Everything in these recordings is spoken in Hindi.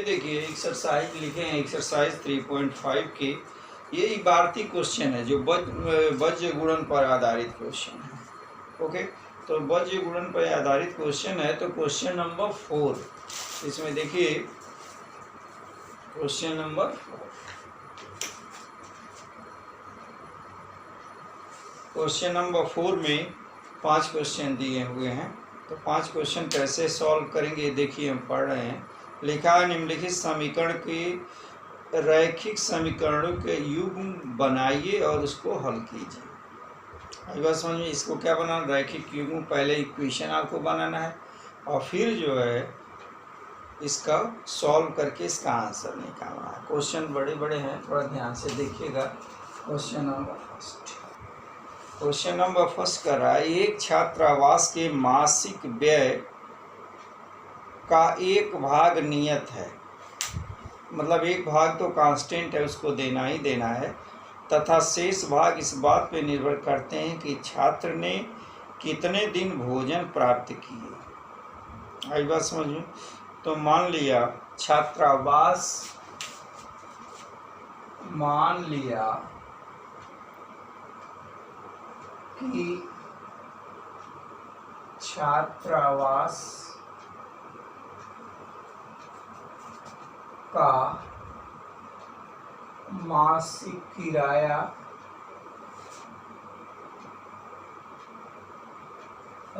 ये देखिए एक्सरसाइज लिखे हैं, एक्सरसाइज 3.5 के ये इबारती क्वेश्चन है जो वज्र गुणन पर आधारित क्वेश्चन है। ओके, तो वज्र गुणन पर आधारित क्वेश्चन है। तो क्वेश्चन नंबर 4 इसमें देखिए, क्वेश्चन नंबर 4, क्वेश्चन नंबर 4 में 5 क्वेश्चन दिए हुए हैं। तो 5 क्वेश्चन कैसे सॉल्व करेंगे देखिए, हम पढ़ रहे हैं। लिखा निम्नलिखित समीकरण के रैखिक समीकरणों के युग्म बनाइए और उसको हल कीजिए। अभी बात समझ में, इसको क्या बनाना, रैखिक युग्म, पहले इक्वेशन आपको बनाना है और फिर जो है इसका सॉल्व करके इसका आंसर निकालना है। क्वेश्चन बड़े बड़े हैं, थोड़ा ध्यान से देखिएगा। Question number first, question number first कर रहा है, एक छात्रावास के मासिक व्यय का एक भाग नियत है, मतलब एक भाग तो कांस्टेंट है, उसको देना ही देना है, तथा शेष भाग इस बात पे निर्भर करते हैं कि छात्र ने कितने दिन भोजन प्राप्त किए। आई बात समझ में। तो मान लिया छात्रावास, मान लिया कि छात्रावास का मासिक किराया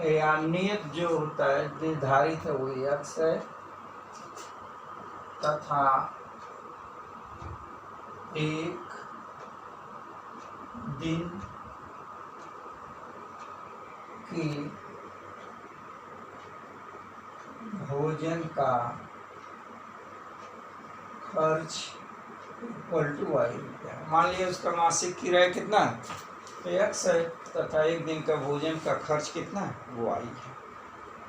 या नियत जो होता है, निर्धारित है, वो x है, तथा एक दिन की भोजन का खर्च इक्वल टू y रुपया। मान लिया उसका मासिक किराया कितना है, x है, तथा एक दिन का भोजन का खर्च कितना है, वो y है।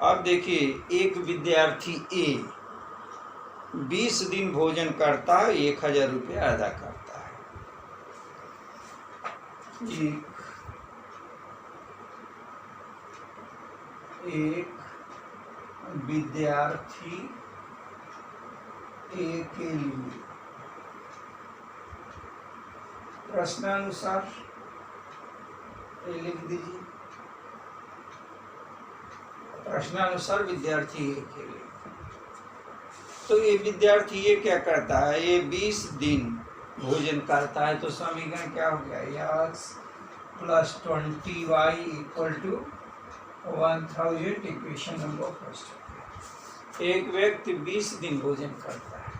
अब देखिए, एक विद्यार्थी A 20 दिन भोजन करता है, 1000 रुपया अदा करता है। एक विद्यार्थी ए के लिए प्रश्नानुसार ये लिख दीजिए, प्रश्नानुसार विद्यार्थी ए के लिए। तो ये विद्यार्थी ये क्या करता है, ये 20 दिन भोजन करता है। तो समीकरण क्या हो गया, x + 20y = 1000, equation number first. एक व्यक्ति 20 दिन भोजन करता है,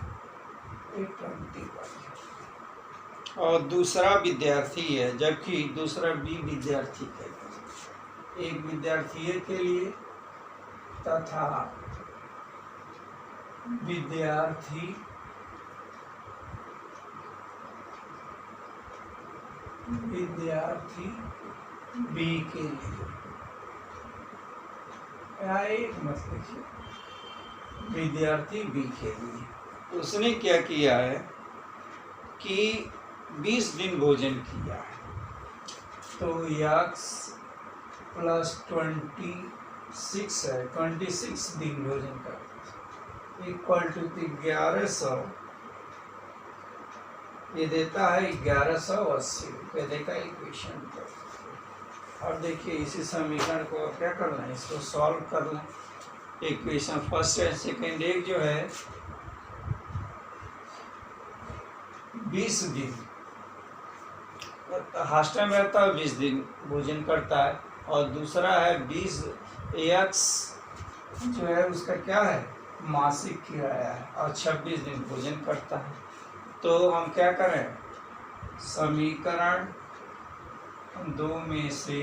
20y, और दूसरा विद्यार्थी है, जबकि दूसरा बी विद्यार्थी है। एक विद्यार्थी ए के लिए तथा विद्यार्थी बी के लिए, मतलब विद्यार्थी बी के लिए उसने क्या किया है कि 20 दिन भोजन किया है। तो x + 26 है, 26 दिन भोजन करता है, इक्वल टू 1100, ये देता है 1180 रुपये देगा इक्वेशन पर। और देखिए इसी समीकरण को क्या करना है, इसको सॉल्व करना है। इक्वेशन फर्स्ट एंड सेकेंड, एक जो है 20 दिन हॉस्टल में रहता है, 20 दिन भोजन करता है, और दूसरा है 20 x जो है उसका क्या है, मासिक किराया है, और 26 दिन भोजन करता है। तो हम क्या करें, समीकरण 2 में से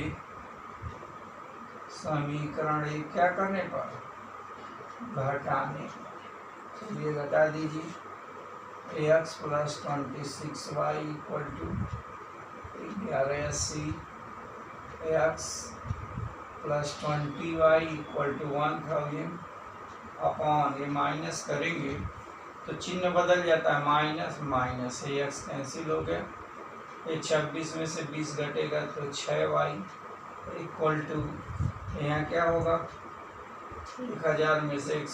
समीकरण 1 क्या करने पर, घटाने पर, चलिए घटा दीजिए। x + 26y = 1180, x + 20y = 1000 upon, ये माइनस करेंगे तो चिन्ह बदल जाता है, माइनस माइनस, ये x कैंसिल हो गया, ये 26 में से 20 घटेगा तो 6y = यहाँ क्या होगा, 1000 में से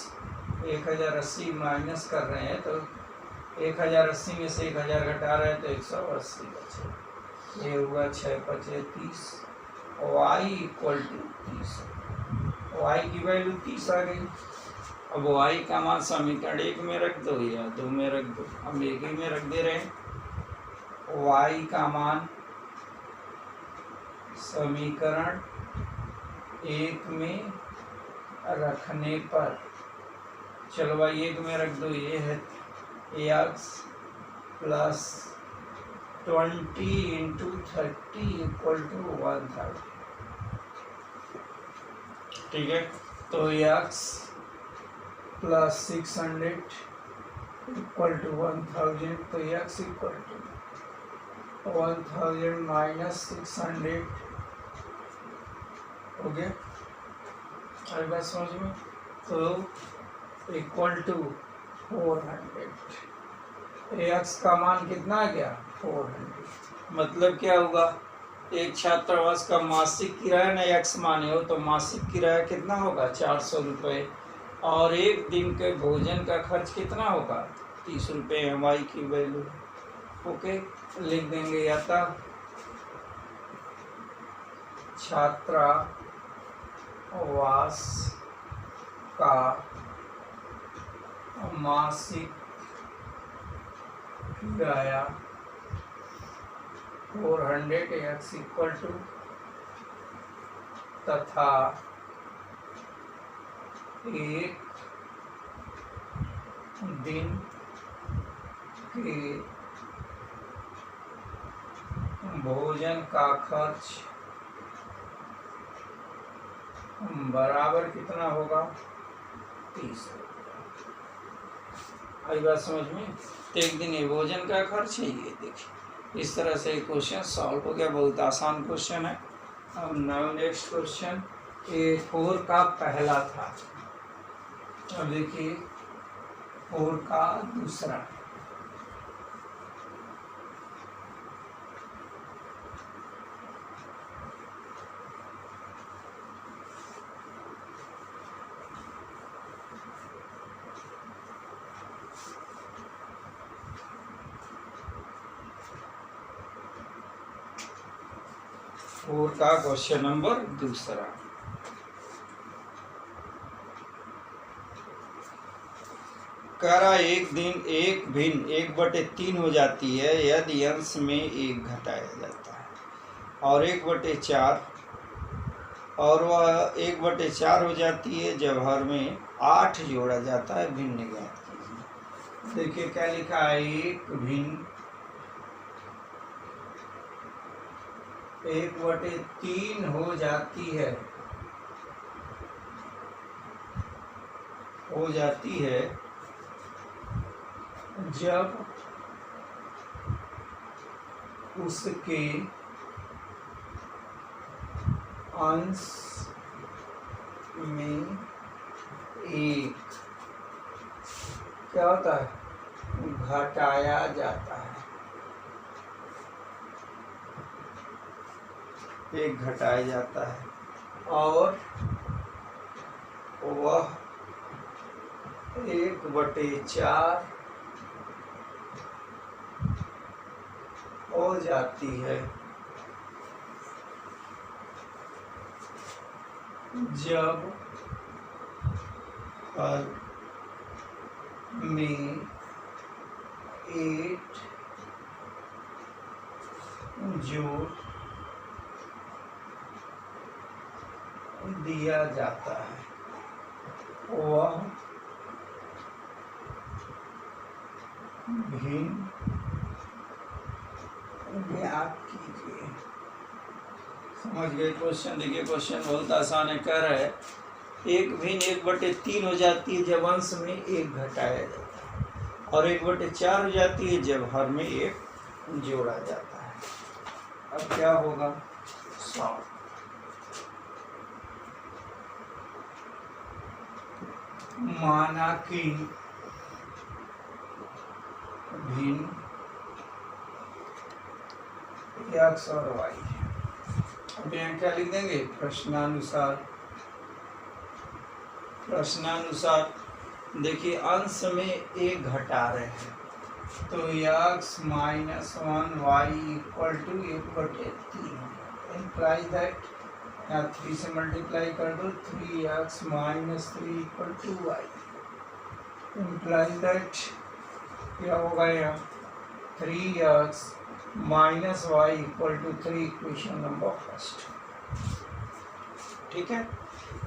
1080 माइनस कर रहे हैं तो 1080 में से 1000 घटा रहे हैं तो 180 बचे। ये हुआ 6 5 30, y इक्वल टू 30, y की वैल्यू 30 आ गई। अब y का मान समीकरण 1 में रख दो या 2 में रख दो, हम एक ही में रख दे रहे हैं। y का मान समीकरण 1 में रखने पर, चलो भाई 1 में रख दो, ये है x plus 20 into 30 equal to 130। ठीक है, तो x प्लस 600 इक्वल टू 1000, तो x इक्वल टू 1000 माइनस 600 हो गया। अरे बात समझ में, तो इक्वल टू 400। x का मान कितना आ गया 400। मतलब क्या होगा, एक छात्रावास का मासिक किराया ना x माने हो तो मासिक किराया कितना होगा 400 रुपये, और एक दिन के भोजन का खर्च कितना होगा 30 रुपये, y की वैल्यू। ओके, लिख देंगे या तो छात्रावास का मासिक किराया 400 x इक्वल टू, तथा एक दिन के भोजन का खर्च बराबर कितना होगा 30 रुपये। आई बात समझ में, तो एक दिन ये भोजन का खर्च है। ये देखिए इस तरह से क्वेश्चन सॉल्व हो गया, बहुत आसान क्वेश्चन है। अब नेक्स्ट क्वेश्चन A4 का पहला था, अब देखिए 4 का दूसरा। फोर का क्वेश्चन नंबर दूसरा। कह रहा एक दिन एक भिन्न 1/3 हो जाती है यदि अंश में 1 घटाया जाता है, और 1/4, और वह 1/4 हो जाती है जब हर में 8 जोड़ा जाता है। भिन्न ज्ञात कीजिए। देखिए क्या लिखा है, एक भिन्न 1/3 हो जाती है, जब उसके अंश में 1 क्या होता है घटाया जाता है, 1 घटाया जाता है, और वह 1/4 हो जाती है जब हर में 8 जोड़ दिया जाता है। वह भिन्न ज्ञात कीजिए। समझ गए क्वेश्चन। देखिए क्वेश्चन बहुत आसान है। कह रहा है एक भिन्न 1/3 हो जाती है जब अंश में 1 घटाया जाता है, और 1/4 हो जाती है जब हर में 1 जोड़ा जाता है। अब क्या होगा, सॉल्व। माना कि भिन्न x और y। अब यहाँ क्या लिख देंगे, प्रश्नानुसार देखिए अंश में एक घटा रहे हैं, तो x minus 1y equal to 1/3 imply that, यहाँ 3 से मल्टीप्लाई कर दो, 3x minus 3 equal to y imply that क्या होगा यहाँ 3x minus y equal to 3, equation number first. ठीक है,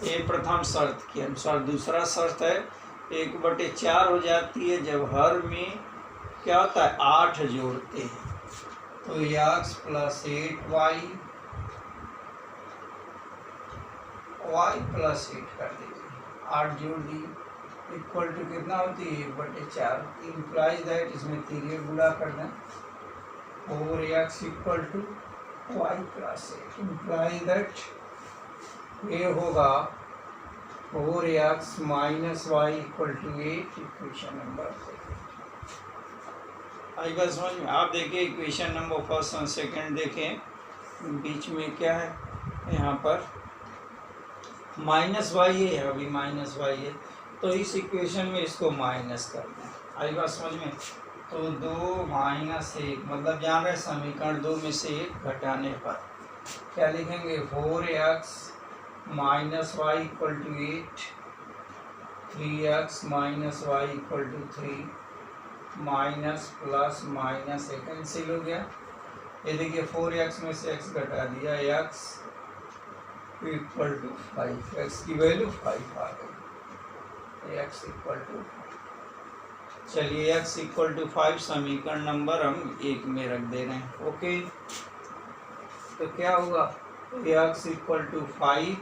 ये प्रथम शर्त के अनुसार। दूसरा शर्त है 1/4 हो जाती है जब हर में क्या होता है 8 जोड़ते हैं, तो x प्लस 8y प्लस 8 कर दीजिए, 8 जोड़ दिए इक्वल टू कितना होती है 1/4, इम्प्लाई दैट इसमें 3 गुणा कर दें, 4x equal to y plus 8 imply that ये होगा 4x minus y equal to 8, equation number 2। आई बात समझ में? आप देखिए इक्वेशन नंबर फर्स्ट और सेकंड देखें, बीच में क्या है, यहाँ पर माइनस वाई है, अभी माइनस वाई है, तो इस इक्वेशन में इसको माइनस कर दें। आई बात समझ में? तो 2 माइनस 1 मतलब जान रहे समीकरण 2 में से 1 घटाने पर क्या लिखेंगे 4x minus y equal to 8, 3x minus y equal to 3, minus plus minus एक कैंसिल हो गया। ये देखिए 4x में से x घटा दिया, x इक्वल टू 5, x की वैल्यू 5 आ गई, x इक्वल टू 5। चलिए x इक्वल टू 5 समीकरण नंबर हम 1 में रख दे रहे हैं। ओके, तो क्या हुआ x इक्वल टू 5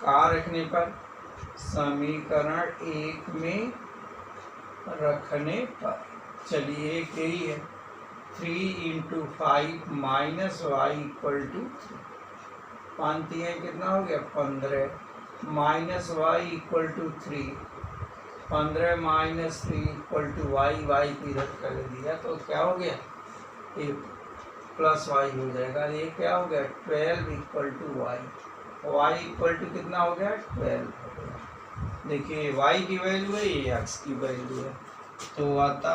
कहाँ रखने पर, समीकरण 1 में रखने पर। चलिए एक यही है 3 into 5 minus y equal to 3, 5 कितना हो गया 15, minus y equal to 3, 15 minus 3 equal to Y, y की रद्द कर दिया तो क्या हो गया ये प्लस वाई हो जाएगा, ये क्या हो गया 12 equal to Y, y equal to कितना हो गया 12 हो गया। देखिए वाई की वैल्यू है, ये एक्स की वैल्यू है, तो आता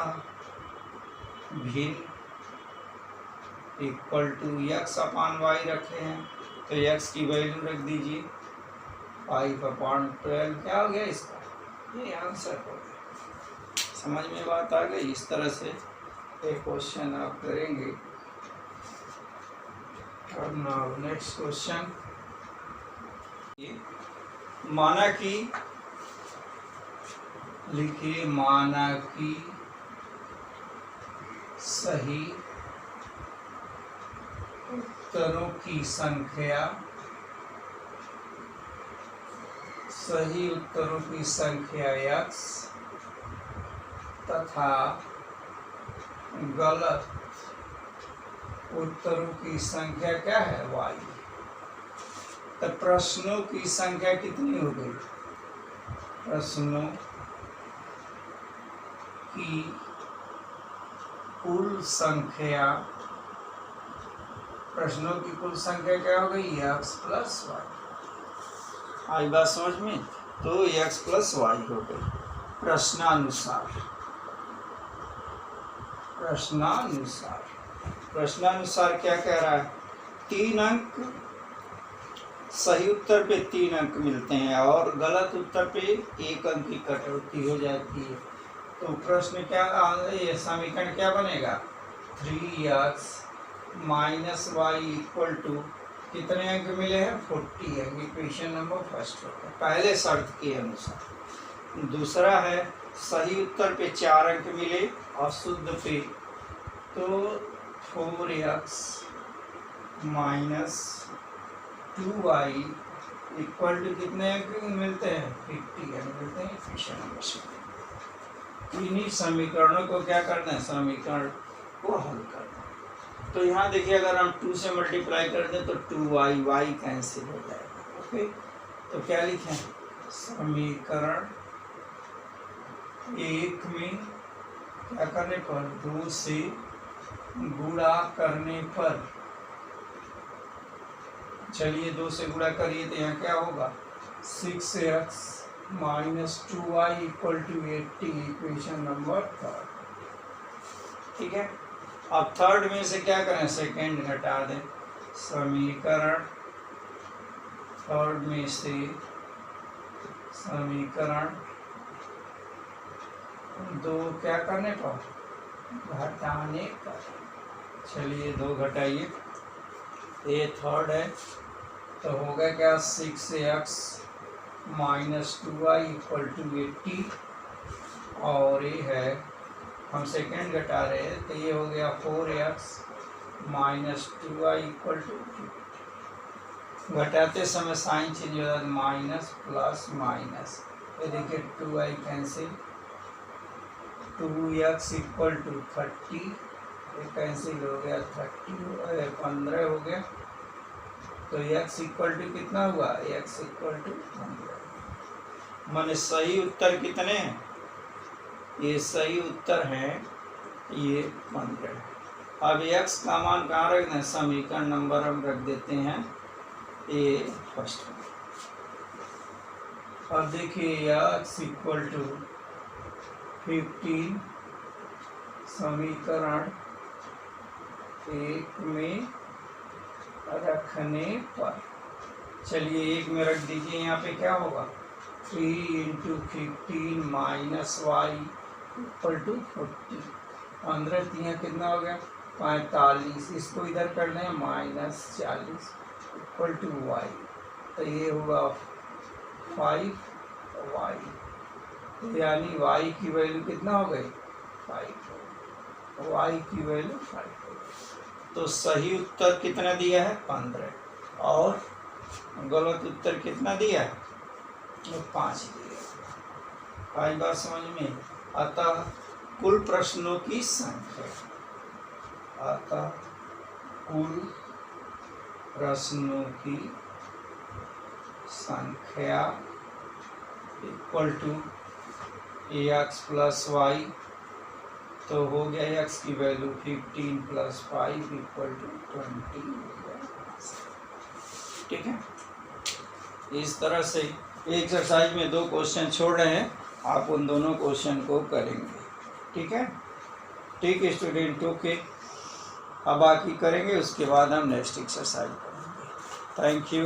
भिन्न equal to x upon y रखे हैं, तो एक्स की वैल्यू रख दीजिए 5/12, क्या हो गया इसका, ये आंसर हो गया। समझ में बात आ गई? इस तरह से एक क्वेश्चन आप करेंगे। अब नाउ नेक्स्ट क्वेश्चन, माना कि लिखिए, माना कि सही उत्तरों की संख्या, सही उत्तरों की संख्या x तथा गलत उत्तरों की संख्या क्या है y, तो प्रश्नों की संख्या कितनी हो गई, प्रश्नों की कुल संख्या, प्रश्नों की कुल संख्या क्या हो गई x प्लस वाई। आई बात समझ में? तो x प्लस वाई हो गई प्रश्नानुसार, प्रश्नानुसार। प्रश्नानुसार क्या कह रहा है, 3 अंक सही उत्तर पे 3 अंक मिलते हैं और गलत उत्तर पे 1 अंक की कटौती हो जाती है। तो प्रश्न क्या, ये समीकरण क्या बनेगा 3x minus y equal to कितने अंक मिले हैं 40 अंक, इक्वेशन नंबर फर्स्ट होगा पहले शर्त के अनुसार। दूसरा है सही उत्तर पे 4 अंक मिले और शुद्ध पे, तो 4x minus 2y equal to कितने अंक मिलते हैं 50 अंक मिलते हैं, इक्वेशन नंबर 7। इन्हीं समीकरणों को क्या करना है, समीकरण को हल करना। तो यहाँ देखिए अगर हम 2 से मल्टीप्लाई कर दें तो 2y, y कैंसिल हो जाएगा। ओके, तो क्या लिखें, समीकरण 1 में क्या करने पर 2 से गुणा करने पर, चलिए 2 से गुणा करिए तो यहाँ क्या होगा 6x -2y = 80, इक्वेशन नंबर 3। ठीक है, अब थर्ड में से क्या करें, सेकेंड घटा दें। समीकरण थर्ड में से समीकरण 2 क्या करने पर, घटाने पर। चलिए 2 घटाइए, ये थर्ड है तो होगा क्या, 6x - 2y = 80, और ये है हम सेकेंड घटा रहे हैं तो ये हो गया 4x - 2y = 2। घटाते समय साइन चेंज हो जाता है, माइनस प्लस माइनस, ये देखिए 2y कैंसिल, 2x = 30, ये कैंसिल हो गया, 15 हो गया, तो x = कितना हुआ, x = 15। माने सही उत्तर कितने हैं, ये सही उत्तर है ये 15। अब x का मान कहाँ रख दें, समीकरण नंबर हम रख देते हैं ये फर्स्ट में। अब देखिए x = 15 समीकरण 1 में रखने पर, चलिए 1 में रख दीजिए, यहाँ पे क्या होगा, 3 × 15 - y = 40, 15 3 कितना हो गया, 45, इसको इधर कर लें -40 = y, तो ये होगा 5y, यानी y की वैल्यू कितना हो गई, 5, y की वैल्यू 5। तो सही उत्तर कितना दिया है, 15, और गलत उत्तर कितना दिया है, 5 दिया। आई बात समझ में। अतः कुल प्रश्नों की संख्या, अतः कुल प्रश्नों की संख्या = ax + y, तो हो गया x की वैल्यू 15 + 5 = 20। ठीक है, इस तरह से एक्सरसाइज में 2 क्वेश्चन छोड़ रहे हैं, आप उन दोनों क्वेश्चन को करेंगे। ठीक है, ठीक स्टूडेंट, ओके। अब बाकी करेंगे, उसके बाद हम नेक्स्ट एक्सरसाइज करेंगे। Thank you.